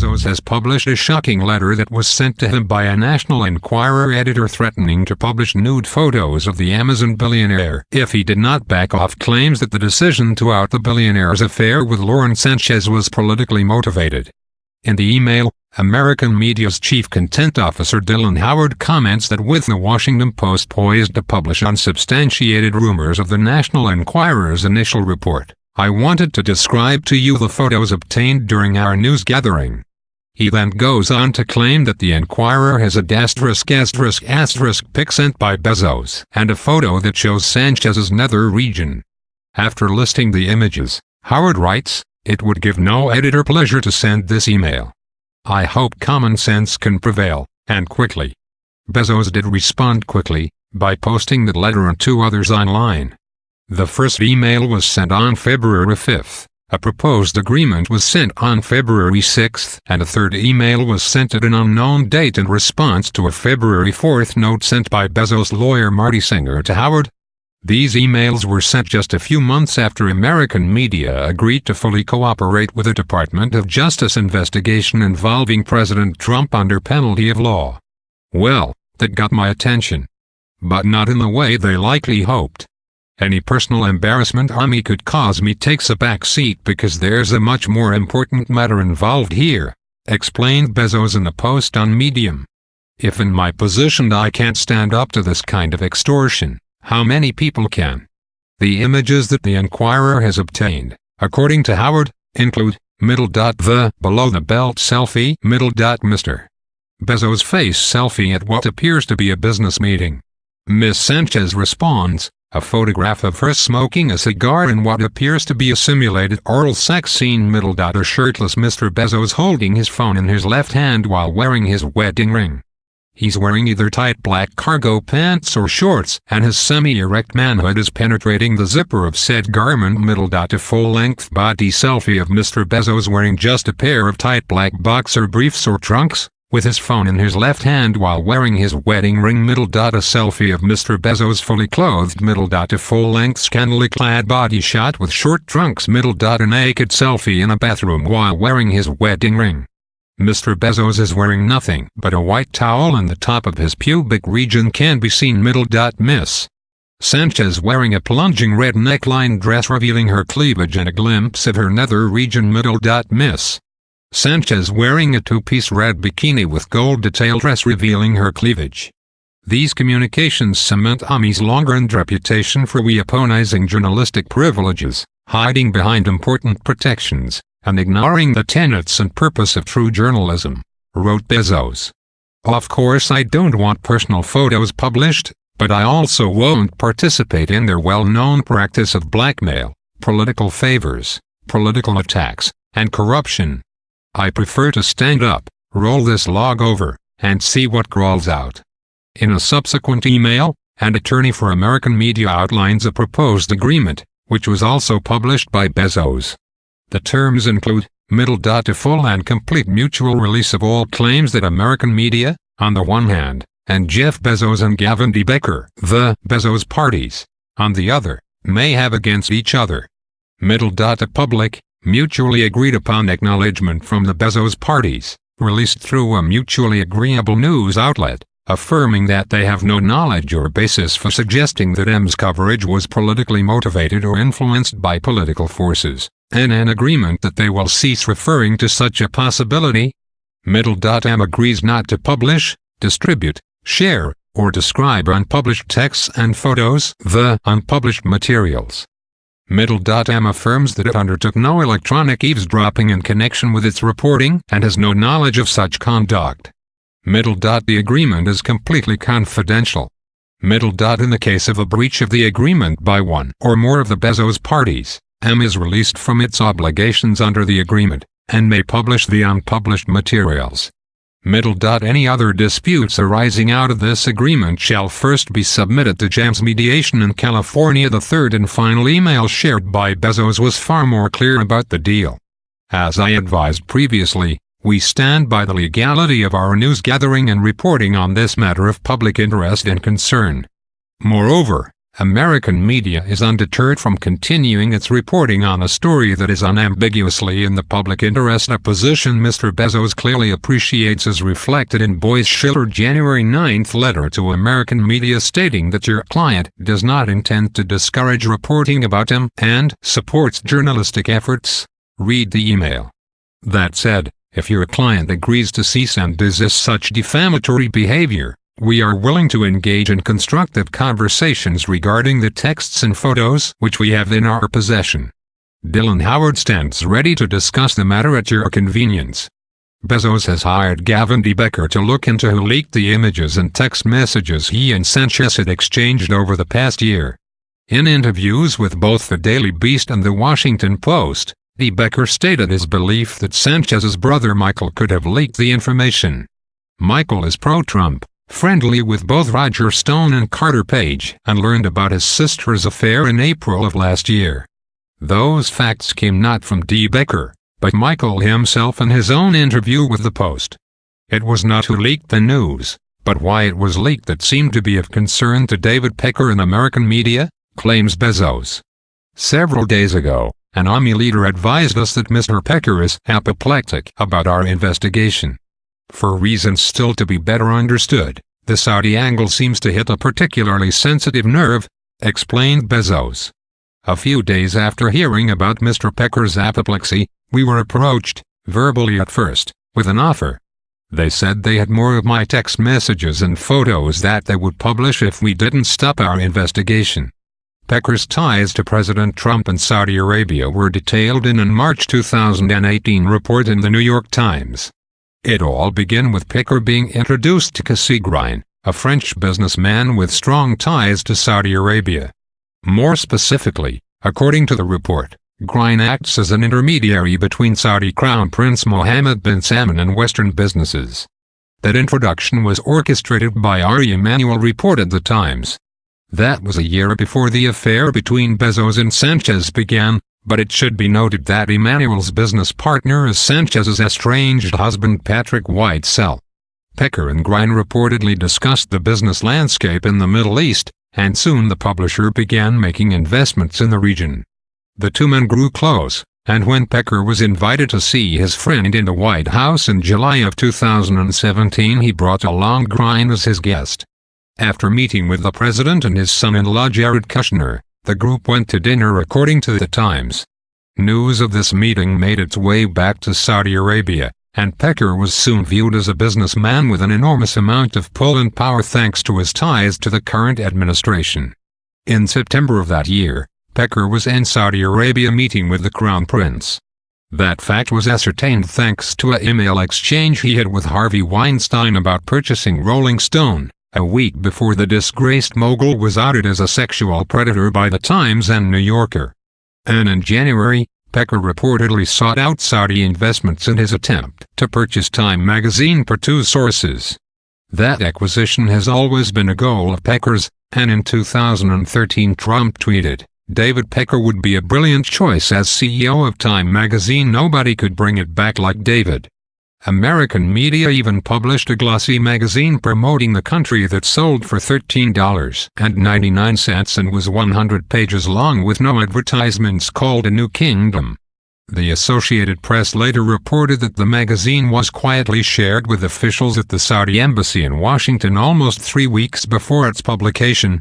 Bezos has published a shocking letter that was sent to him by a National Enquirer editor threatening to publish nude photos of the Amazon billionaire if he did not back off claims that the decision to out the billionaire's affair with Lauren Sanchez was politically motivated. In the email, American media's chief content officer Dylan Howard comments that with the Washington Post poised to publish unsubstantiated rumors of the National Enquirer's initial report, I wanted to describe to you the photos obtained during our news gathering. He then goes on to claim that the Enquirer has a **** pic sent by Bezos and a photo that shows Sanchez's nether region. After listing the images, Howard writes, "It would give no editor pleasure to send this email. I hope common sense can prevail, and quickly." Bezos did respond quickly, by posting that letter and 2 others online. The first email was sent on February 5. A proposed agreement was sent on February 6, and a third email was sent at an unknown date in response to a February 4 note sent by Bezos' lawyer Marty Singer to Howard. These emails were sent just a few months after American media agreed to fully cooperate with a Department of Justice investigation involving President Trump under penalty of law. Well, that got my attention. But not in the way they likely hoped. Any personal embarrassment Ami could cause me takes a back seat because there's a much more important matter involved here, explained Bezos in a post on Medium. If in my position I can't stand up to this kind of extortion, how many people can? The images that the Enquirer has obtained, according to Howard, include, the below-the-belt selfie, Mr. Bezos' face selfie at what appears to be a business meeting. Ms. Sanchez responds, a photograph of her smoking a cigar in what appears to be a simulated oral sex scene, a shirtless Mr. Bezos holding his phone in his left hand while wearing his wedding ring. He's wearing either tight black cargo pants or shorts, and his semi-erect manhood is penetrating the zipper of said garment, a full-length body selfie of Mr. Bezos wearing just a pair of tight black boxer briefs or trunks, with his phone in his left hand while wearing his wedding ring, a selfie of Mr. Bezos fully clothed, a full-length scantily-clad body shot with short trunks, a naked selfie in a bathroom while wearing his wedding ring. Mr. Bezos is wearing nothing but a white towel and the top of his pubic region can be seen, Miss Sanchez wearing a plunging red neckline dress revealing her cleavage and a glimpse of her nether region, Miss Sanchez wearing a 2-piece red bikini with gold detail dress revealing her cleavage. These communications cement Ami's long-earned reputation for weaponizing journalistic privileges, hiding behind important protections, and ignoring the tenets and purpose of true journalism, wrote Bezos. Of course I don't want personal photos published, but I also won't participate in their well-known practice of blackmail, political favors, political attacks, and corruption. I prefer to stand up, roll this log over, and see what crawls out. In a subsequent email, an attorney for American media outlines a proposed agreement, which was also published by Bezos. The terms include, a full and complete mutual release of all claims that American media, on the one hand, and Jeff Bezos and Gavin D. Becker, the Bezos parties, on the other, may have against each other. A public, mutually agreed upon acknowledgement from the Bezos parties, released through a mutually agreeable news outlet, affirming that they have no knowledge or basis for suggesting that M's coverage was politically motivated or influenced by political forces, and an agreement that they will cease referring to such a possibility. M agrees not to publish, distribute, share, or describe unpublished texts and photos, the unpublished materials. M affirms that it undertook no electronic eavesdropping in connection with its reporting and has no knowledge of such conduct. The agreement is completely confidential. In the case of a breach of the agreement by one or more of the Bezos parties, M is released from its obligations under the agreement, and may publish the unpublished materials. Any other disputes arising out of this agreement shall first be submitted to JAMS mediation in California. The third and final email shared by Bezos was far more clear about the deal. As I advised previously, we stand by the legality of our news gathering and reporting on this matter of public interest and concern. Moreover, American media is undeterred from continuing its reporting on a story that is unambiguously in the public interest, a position Mr. Bezos clearly appreciates, as reflected in Boyce Schiller's January 9 letter to American media stating that your client does not intend to discourage reporting about him and supports journalistic efforts. Read the email. That said, if your client agrees to cease and desist such defamatory behavior, we are willing to engage in constructive conversations regarding the texts and photos which we have in our possession. Dylan Howard stands ready to discuss the matter at your convenience. Bezos has hired Gavin D. Becker to look into who leaked the images and text messages he and Sanchez had exchanged over the past year. In interviews with both the Daily Beast and the Washington Post, D. Becker stated his belief that Sanchez's brother Michael could have leaked the information. Michael is pro-Trump, friendly with both Roger Stone and Carter Page, and learned about his sister's affair in April of last year. Those facts came not from D. Becker, but Michael himself in his own interview with the Post. It was not who leaked the news, but why it was leaked that seemed to be of concern to David Pecker and American media, claims Bezos. Several days ago, an Army leader advised us that Mr. Pecker is apoplectic about our investigation. For reasons still to be better understood, the Saudi angle seems to hit a particularly sensitive nerve, explained Bezos. A few days after hearing about Mr. Pecker's apoplexy, we were approached, verbally at first, with an offer. They said they had more of my text messages and photos that they would publish if we didn't stop our investigation. Pecker's ties to President Trump and Saudi Arabia were detailed in a March 2018 report in the New York Times. It all began with Pecker being introduced to Cassie Grine, a French businessman with strong ties to Saudi Arabia. More specifically, according to the report, Grine acts as an intermediary between Saudi Crown Prince Mohammed bin Salman and Western businesses. That introduction was orchestrated by Ari Emanuel, reported the Times. That was a year before the affair between Bezos and Sanchez began, but it should be noted that Emanuel's business partner is Sanchez's estranged husband Patrick Whitesell. Pecker and Grine reportedly discussed the business landscape in the Middle East, and soon the publisher began making investments in the region. The two men grew close, and when Pecker was invited to see his friend in the White House in July of 2017, he brought along Grine as his guest. After meeting with the president and his son-in-law Jared Kushner, the group went to dinner, according to the Times. News of this meeting made its way back to Saudi Arabia, and Pecker was soon viewed as a businessman with an enormous amount of pull and power thanks to his ties to the current administration. In September of that year, Pecker was in Saudi Arabia meeting with the Crown Prince. That fact was ascertained thanks to an email exchange he had with Harvey Weinstein about purchasing Rolling Stone, a week before the disgraced mogul was outed as a sexual predator by the Times and New Yorker. And in January, Pecker reportedly sought out Saudi investments in his attempt to purchase Time magazine, per two sources. That acquisition has always been a goal of Pecker's, and in 2013 Trump tweeted, "David Pecker would be a brilliant choice as CEO of Time magazine. Nobody could bring it back like David." American media even published a glossy magazine promoting the country that sold for $13.99 and was 100 pages long with no advertisements, called A New Kingdom. The Associated Press later reported that the magazine was quietly shared with officials at the Saudi embassy in Washington almost 3 weeks before its publication.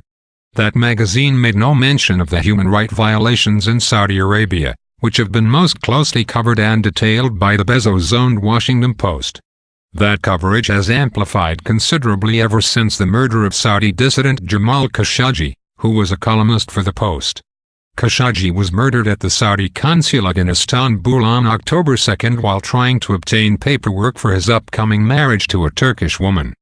That magazine made no mention of the human rights violations in Saudi Arabia, which have been most closely covered and detailed by the Bezos-owned Washington Post. That coverage has amplified considerably ever since the murder of Saudi dissident Jamal Khashoggi, who was a columnist for the Post. Khashoggi was murdered at the Saudi consulate in Istanbul on October 2 while trying to obtain paperwork for his upcoming marriage to a Turkish woman.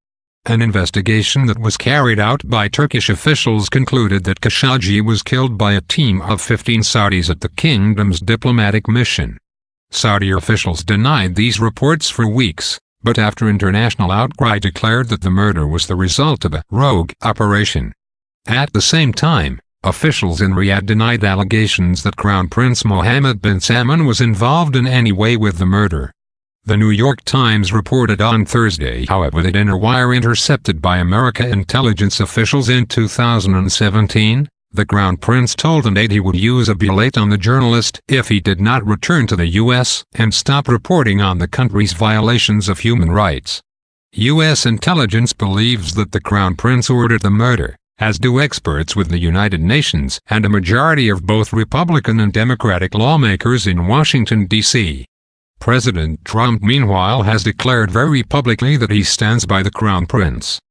An investigation that was carried out by Turkish officials concluded that Khashoggi was killed by a team of 15 Saudis at the kingdom's diplomatic mission. Saudi officials denied these reports for weeks, but after international outcry declared that the murder was the result of a rogue operation. At the same time, officials in Riyadh denied allegations that Crown Prince Mohammed bin Salman was involved in any way with the murder. The New York Times reported on Thursday, however, that in a wire intercepted by American intelligence officials in 2017, The Crown Prince told an aide he would use a bullet on the journalist if he did not return to the U.S. and stop reporting on the country's violations of human rights. U.S. intelligence believes that the Crown Prince ordered the murder, as do experts with the United Nations and a majority of both Republican and Democratic lawmakers in Washington, D.C. President Trump, meanwhile, has declared very publicly that he stands by the Crown Prince.